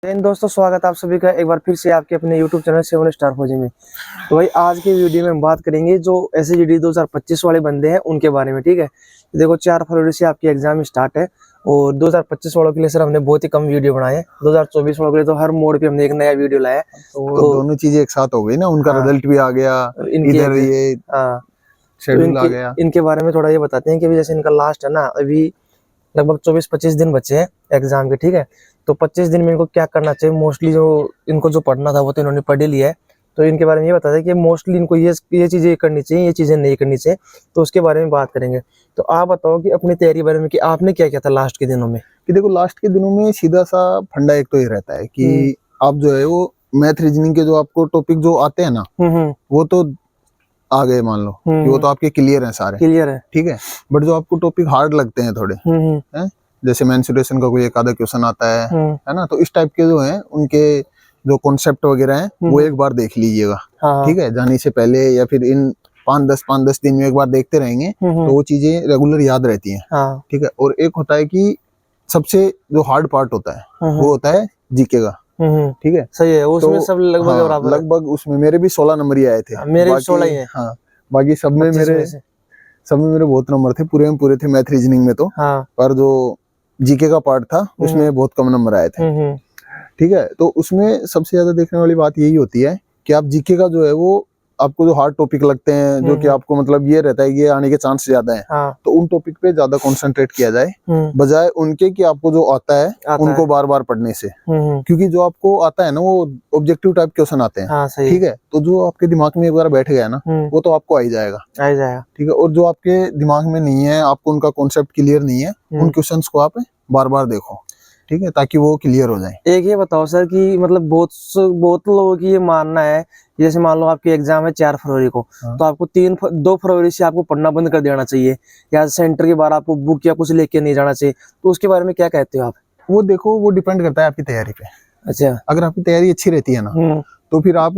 दोस्तों, स्वागत आप सभी का एक बार फिर से आपके अपने YouTube चैनल 7 स्टार फौजी में। तो भाई आज की वीडियो में हम बात करेंगे जो SSGD 2025 वाले बंदे हैं उनके बारे में। ठीक है, देखो 4 फरवरी से आपकी एग्जाम स्टार्ट है और 2025 वालों के लिए सर हमने बहुत ही कम वीडियो बनाए हैं। 2024 वालों के लिए तो हर मोड पे हमने एक नया वीडियो लाया है। तो दोनों चीजें एक साथ हो गई ना, उनका रिजल्ट भी आ गया, इधर ये शेड्यूल आ गया। इनके बारे में थोड़ा ये बताते हैं कि जैसे इनका लास्ट है ना, अभी लगभग 24-25 दिन बचे हैं एग्जाम के। ठीक है, तो 25 दिन में इनको क्या करना चाहिए। मोस्टली जो इनको जो पढ़ना था वो तो इन्होंने पढ़ ही लिया है, तो इनके बारे में ये बताते हैं कि मोस्टली इनको ये चीजें करनी चाहिए, ये चीजें नहीं करनी चाहिए, तो उसके बारे में बात करेंगे। तो आप बताओ कि अपनी तैयारी बारे में कि आपने क्या किया था लास्ट के दिनों में। कि देखो लास्ट के दिनों में सीधा सा फंडा एक तो ये रहता है कि आप जो है वो मैथ रीजनिंग के जो आपको टॉपिक जो आते हैं ना, वो तो आ गए, मान लो कि वो तो आपके क्लियर हैं, सारे क्लियर है। ठीक है, बट जो आपको टॉपिक हार्ड लगते हैं थोड़े हैं, जैसे मेंस्ट्रुएशन का कोई एक आधा क्वेश्चन आता है ना, तो इस टाइप के जो हैं उनके जो कॉन्सेप्ट वगैरह हैं वो एक बार देख लीजिएगा। ठीक है, जाने से पहले या फिर इन 5-10 दिन में एक बार देखते रहेंगे तो वो चीजें रेगुलर याद रहती हैं। ठीक है, और एक होता है कि सबसे जो हार्ड पार्ट होता है वो होता है जीके का। ठीक है, सही है, उसमें तो सब लगभग बराबर लगभग उसमें मेरे भी 16 नंबर ही आए थे। मेरे भी 16 ही हैं। हाँ, बाकी सब में मेरे बहुत नंबर थे, पूरे में पूरे थे मैथ रीजनिंग में तो। पर जो जीके का पार्ट था उसमें बहुत कम नंबर आए थे। ठीक है, तो उसमें सबसे ज्यादा देखने वाली बात यही होती है कि आप जीके का जो है वो आपको जो हार्ड टॉपिक लगते हैं, जो कि आपको मतलब ये रहता है कि ये आने के चांस ज्यादा हैं, तो उन टॉपिक पे ज्यादा कंसंट्रेट किया जाए बजाय उनके कि आपको जो आता है उनको बार बार पढ़ने से। क्योंकि जो आपको आता है ना वो ऑब्जेक्टिव टाइप क्वेश्चन आते हैं। ठीक है, तो जो आपके दिमाग में एक बार बैठ गया ना वो तो आपको आ ही जाएगा। ठीक है, और जो आपके दिमाग में नहीं है, आपको उनका कॉन्सेप्ट क्लियर नहीं है, उन क्वेश्चंस को आप बार बार देखो। ठीक है, ताकि वो क्लियर हो जाए। एक ये बताओ सर कि मतलब बहुत लोगों की ये मानना है, जैसे मान लो आपकी एग्जाम है 4 फरवरी को, तो आपको 2 फरवरी से आपको पढ़ना बंद कर देना चाहिए, या सेंटर के बाहर आपको बुक या कुछ लेके नहीं जाना चाहिए, तो उसके बारे में क्या कहते हो आप। वो देखो, वो डिपेंड करता है आपकी तैयारी पे। अच्छा, अगर आपकी तैयारी अच्छी रहती है ना तो फिर आप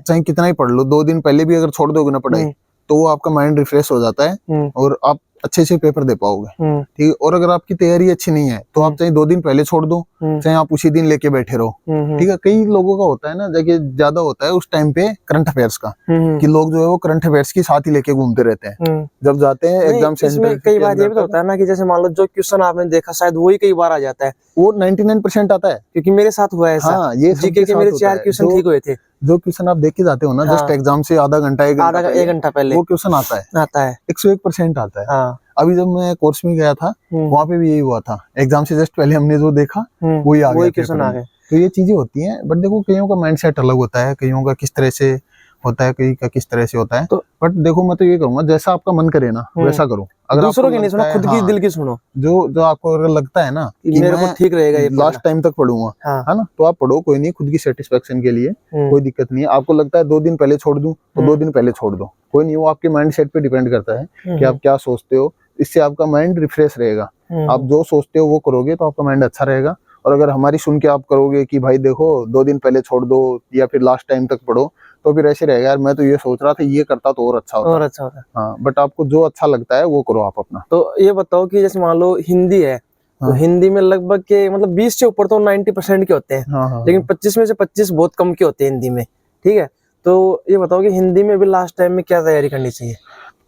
चाहे कितना ही पढ़ लो, 2 दिन पहले भी अगर छोड़ दोगे ना पढ़ाई तो वो आपका माइंड रिफ्रेश हो जाता है और आप अच्छे से पेपर दे पाओगे। ठीक है, और अगर आपकी तैयारी अच्छी नहीं है तो आप चाहे 2 दिन पहले छोड़ दो, चाहे आप उसी दिन लेके बैठे रहो। ठीक है, कई लोगों का होता है ना, देखिए ज्यादा होता है उस टाइम पे करंट अफेयर्स का, कि लोग जो है वो करंट अफेयर्स की साथ ही लेके घूमते रहते हैं जब जाते हैं एग्जाम सेंटर। कई बार ये भी तो होता है ना कि जैसे मान लो जो क्वेश्चन आपने देखा शायद वही कई बार आ जाता है, वो 99% आता है, क्योंकि मेरे साथ हुआ है ऐसा। हाँ, ये जीके के मेरे 4 क्वेश्चन ठीक हुए थे। जो क्वेश्चन आप देख के जाते हो ना जस्ट एग्जाम से आधा घंटा 1 घंटा पहले, वो क्वेश्चन आता है 101% आता है। हाँ। अभी जब मैं कोर्स में गया था वहाँ पे भी यही हुआ था, एग्जाम से जस्ट पहले हमने जो देखा वही आ गया क्वेश्चन आ गए। तो ये चीजें होती हैं, बट देखो कईयों का माइंडसेट अलग होता है, कईयों का किस तरह से होता है, कई का किस तरह से होता है। तो बट देखो मैं तो ये कहूंगा जैसा आपका मन करे ना वैसा करो। अगर दूसरों की नहीं सुनो, खुद की दिल की सुनो। जो आपको अगर लगता है ना कि मेरे को ठीक रहेगा ये लास्ट टाइम तक पढ़ूंगा, है ना, तो आप पढ़ो, कोई नहीं, खुद की सेटिस्फेक्शन के लिए कोई दिक्कत नहीं है। आपको लगता है 2 दिन पहले छोड़ दूं तो 2 दिन पहले छोड़ दो, कोई नहीं, वो आपके माइंड सेट पे डिपेंड करता है कि आप क्या सोचते हो। इससे आपका माइंड रिफ्रेश रहेगा। आप जो सोचते हो वो करोगे तो आपका माइंड अच्छा रहेगा। और अगर हमारी सुन के आप करोगे कि भाई देखो 2 दिन पहले छोड़ दो या फिर लास्ट टाइम तक पढ़ो, तो फिर ऐसे रहेगा यार मैं तो ये सोच रहा था ये करता तो और अच्छा होता। हाँ, बट आपको जो अच्छा लगता है वो करो आप अपना। तो ये बताओ कि जैसे मान लो हिंदी है, तो हिंदी में लगभग के मतलब 20 से ऊपर तो 90% के होते हैं, लेकिन 25 में से 25 बहुत कम के होते हैं हिंदी में। ठीक है, तो ये बताओ कि हिंदी में भी लास्ट टाइम में क्या तैयारी करनी चाहिए।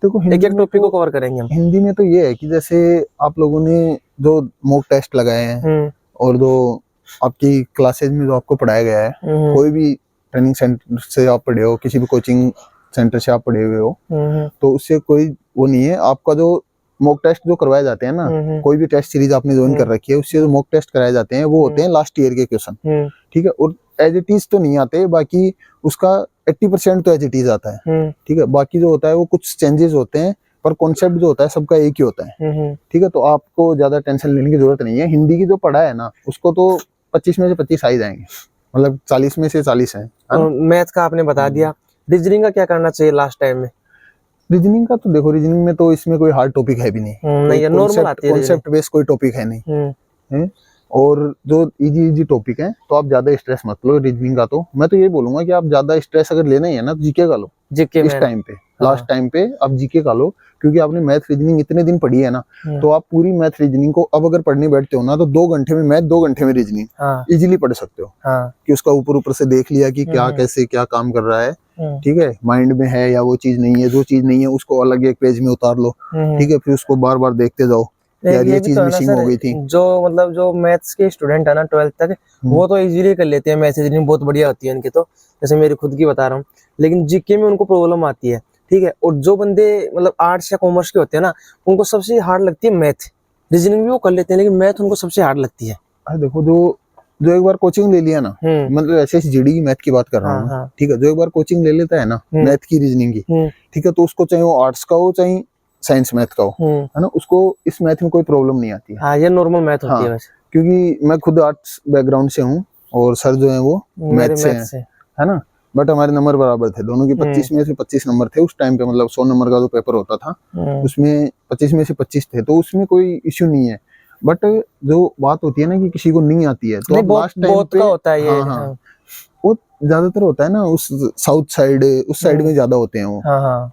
देखो एक टॉपिक को कवर करेंगे हम। हिंदी में तो ये है कि जैसे आप लोगों ने जो मॉक टेस्ट लगाए हैं और जो आपकी क्लासेज में जो आपको पढ़ाया गया है, कोई भी ट्रेनिंग सेंटर से आप पढ़े हो, किसी भी कोचिंग सेंटर से आप पढ़े हुए हो, तो उससे कोई वो नहीं है। आपका जो मॉक टेस्ट जो करवाए जाते हैं ना, कोई भी टेस्ट सीरीज आपने ज्वाइन कर रखी है, उससे जो मॉक टेस्ट कराए जाते हैं वो होते हैं लास्ट ईयर के क्वेश्चन। ठीक है, और एज इट इज तो नहीं आते, बाकी उसका 80% तो एज इट इज आता है। ठीक है, बाकी जो होता है वो कुछ चेंजेस होते हैं, पर कॉन्सेप्ट जो होता है सबका एक ही होता है। ठीक है, तो आपको ज्यादा टेंशन लेने की जरूरत नहीं है। हिंदी की जो पढ़ा है ना उसको तो 25 में से 25 आ ही जाएंगे, मतलब 40 में से 40 है। मैथ का आपने बता दिया, रीजनिंग का क्या करना चाहिए लास्ट टाइम में। रीजनिंग का तो देखो, रीजनिंग में तो इसमें कोई हार्ड टॉपिक है भी नहीं, नॉर्मल आती है, कॉन्सेप्ट बेस्ड कोई टॉपिक है नहीं। और जो इजी टॉपिक है तो आप ज्यादा स्ट्रेस मत लो रीजनिंग का। तो मैं तो ये बोलूंगा कि आप ज्यादा स्ट्रेस अगर लेना ही है ना तो जीके का लो इस टाइम पे। लास्ट टाइम पे आप जीके का लो, क्योंकि आपने मैथ रीजनिंग इतने दिन पढ़ी है ना, तो आप पूरी मैथ रीजनिंग को अब अगर पढ़ने बैठते हो ना, तो 2 घंटे में मैथ, 2 घंटे में रीजनिंग इजीली पढ़ सकते हो। कि उसका ऊपर ऊपर से देख लिया कि क्या कैसे क्या काम कर रहा है, ठीक है, माइंड में है या वो चीज नहीं है, जो चीज नहीं है उसको अलग एक पेज में उतार लो, ठीक है, फिर उसको बार बार देखते जाओ यार ये चीज मिसिंग हो गई थी। जो मतलब जो मैथ्स के स्टूडेंट है ना 12th तक, वो तो इजीली कर लेते हैं, मैथ्स रीजनिंग बहुत बढ़िया होती है इनकी, तो जैसे मेरी खुद की बता रहा हूँ, लेकिन जीके में उनको प्रॉब्लम आती है, ठीक है। और जो बंदे मतलब आर्ट्स या कॉमर्स के होते हैं ना, उनको सबसे हार्ड लगती है मैथ, रीजनिंग भी वो कर लेते हैं लेकिन मैथ उनको सबसे हार्ड लगती है। देखो जो एक बार कोचिंग ले लिया ना, मतलब SSGD की मैथ की बात कर रहा हूँ, ठीक है, जो एक बार कोचिंग ले लेता है ना मैथ की रीजनिंग की, ठीक है, तो उसको चाहे वो आर्ट्स का हो चाहे साइंस मैथ का हो, है ना, उसको इस मैथ में कोई प्रॉब्लम नहीं आती है। हाँ, ये नॉर्मल मैथ होती है वैसे। क्योंकि मैं खुद आर्ट्स बैकग्राउंड से हूँ और सर जो है वो मैथ से है ना, बट हमारे नंबर बराबर थे दोनों की, 25 में से 25 नंबर थे उस टाइम पे, मतलब 100 नंबर का जो पेपर होता था उसमें 25 में से 25 थे, तो उसमें कोई इश्यू नहीं है। बट जो बात होती है ना कि किसी को नहीं आती है, तो लास्ट टाइम पे होता है ये, हाँ, वो ज्यादातर होता है ना उस साउथ साइड, उस साइड में ज्यादा होते हैं वो,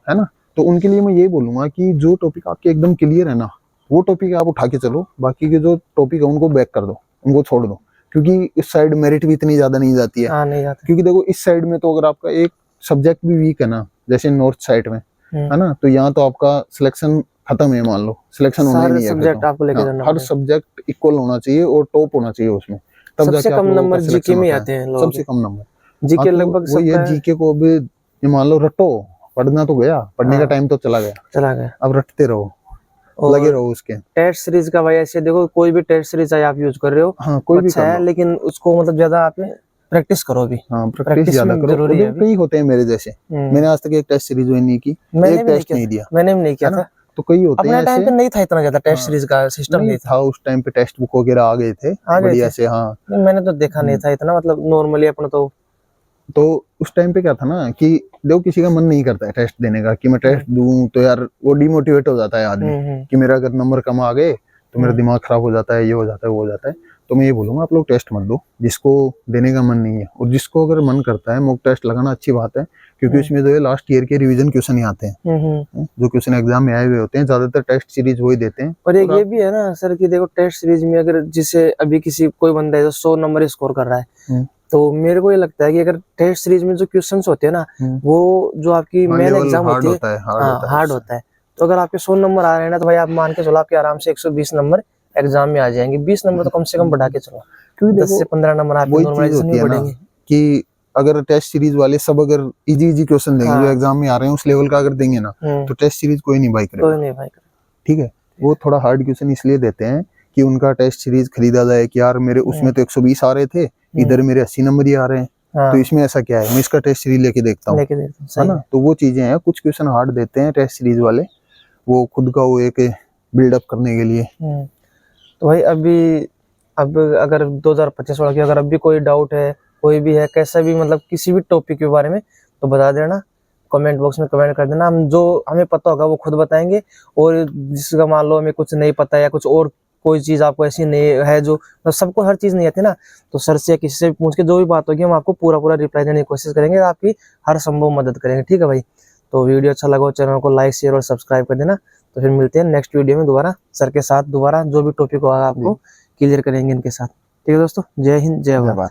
है ना, तो उनके लिए मैं ये बोलूंगा कि जो टॉपिक आपके एकदम क्लियर है ना, वो टॉपिक आप उठा के चलो, बाकी के जो टॉपिक है उनको बैक कर दो, उनको छोड़ दो, क्योंकि इस साइड मेरिट भी इतनी ज्यादा नहीं जाती है। नहीं जाती। क्योंकि देखो इस साइड में तो अगर आपका एक सब्जेक्ट भी वीक है ना, जैसे नॉर्थ साइड में है ना, तो यहाँ तो आपका सिलेक्शन खत्म है, मान लो सिलेक्शन होना ही नहीं है, सब्जेक्ट आपको लेके जाना, हर सब्जेक्ट इक्वल होना चाहिए और टॉप होना चाहिए उसमें, तब सबसे कम नंबर जीके में आते हैं लोग, सबसे कम नंबर जीके लगभग वो ये जीके को अभी मान लो रटो, पढ़ना तो गया, पढ़ने का टाइम तो चला गया, अब रटते रहो, लगे रहो उसके। टेस्ट सीरीज का भाई ऐसे देखो, कोई भी टेस्ट सीरीज आप यूज कर रहे हो, हाँ, कोई भी अच्छा है, लेकिन उसको मतलब ज्यादा आप प्रैक्टिस करो भी। हाँ, प्रैक्टिस ज्यादा करो। जरूरी है। कई होते हैं मेरे जैसे, मैंने आज तक एक टेस्ट सीरीज नहीं की, एक टेस्ट नहीं दिया, मैंने भी नहीं किया था, तो कई होते हैं। अपने टाइम पे नहीं था इतना ज्यादा टेस्ट सीरीज का सिस्टम, नहीं था उस टाइम पे, टेक्स्ट बुक वगैरह आ गए थे बढ़िया से। हाँ, मैंने तो देखा नहीं था इतना, मतलब नॉर्मली अपना तो उस टाइम पे क्या था ना कि देखो किसी का मन नहीं करता है टेस्ट देने का, कि मैं टेस्ट दूं, तो यार वो डिमोटिवेट हो जाता है आदमी कि मेरा अगर नंबर कम आ गए तो मेरा दिमाग खराब हो जाता है, ये हो जाता है, वो हो जाता है। तो मैं ये बोलूंगा आप लोग टेस्ट मत दो जिसको देने का मन नहीं है, और जिसको अगर मन करता है मॉक टेस्ट लगाना अच्छी बात है, क्योंकि उसमें जो है लास्ट ईयर के रिवीजन क्वेश्चन ही आते हैं, जो क्वेश्चन एग्जाम में आए हुए होते हैं, ज्यादातर टेस्ट सीरीज वही देते हैं। और एक ये भी है ना सर कि देखो टेस्ट सीरीज में अगर जिसे अभी किसी कोई बंदा है जो 100 नंबर स्कोर कर रहा है, तो मेरे को ये लगता है कि अगर टेस्ट सीरीज में जो क्वेश्चंस होते हैं ना, वो जो आपकी मेन एग्जाम होती है हार्ड होता है, तो अगर आपके 100 नंबर आ रहे हैं ना, तो भाई आप मान के चलो आपके आराम से 120 नंबर एग्जाम में आ जाएंगे, 20 नंबर तो कम से कम बढ़ा के चलो, क्योंकि 10 से 15 नंबर आपके नॉर्मलाइजेशन में बढ़ेंगे। कि अगर टेस्ट सीरीज वाले सब अगर इजी क्वेश्चन देंगे जो एग्जाम में आ रहे हैं उस लेवल का अगर देंगे ना, तो टेस्ट सीरीज कोई नहीं बाई करेगा, ठीक है। वो थोड़ा हार्ड क्वेश्चन इसलिए देते हैं कि उनका टेस्ट सीरीज खरीदा जाए कि यार मेरे उसमें तो 120 आ रहे थे, इधर मेरे 80 नंबर ही आ रहे हैं, तो इसमें ऐसा क्या है, मैं इसका टेस्ट सीरीज लेके देखता हूँ, है ना। तो वो चीजें हैं, कुछ क्वेश्चन हार्ड देते हैं टेस्ट सीरीज वाले, वो खुद का वो एक बिल्डअप करने के लिए। तो भाई अब अगर 2025 वाला की अगर अब भी कोई डाउट है, कोई भी है, कैसा भी मतलब किसी भी टॉपिक के बारे में, तो बता देना, कमेंट बॉक्स में कमेंट कर देना, हम जो हमें पता होगा वो खुद बताएंगे, और जिसका मान लो हमें कुछ नहीं पता या कुछ और कोई चीज आपको ऐसी नहीं है जो सबको हर चीज नहीं आती ना, तो सर से या किसी से पूछ के जो भी बात होगी हम आपको पूरा रिप्लाई देने की कोशिश करेंगे, आपकी हर संभव मदद करेंगे, ठीक है भाई। तो वीडियो अच्छा लगा चैनल को लाइक शेयर और सब्सक्राइब कर देना। तो फिर मिलते हैं नेक्स्ट वीडियो में दोबारा सर के साथ, दोबारा जो भी टॉपिक होगा आपको क्लियर करेंगे इनके साथ, ठीक है दोस्तों। जय हिंद, जय भारत।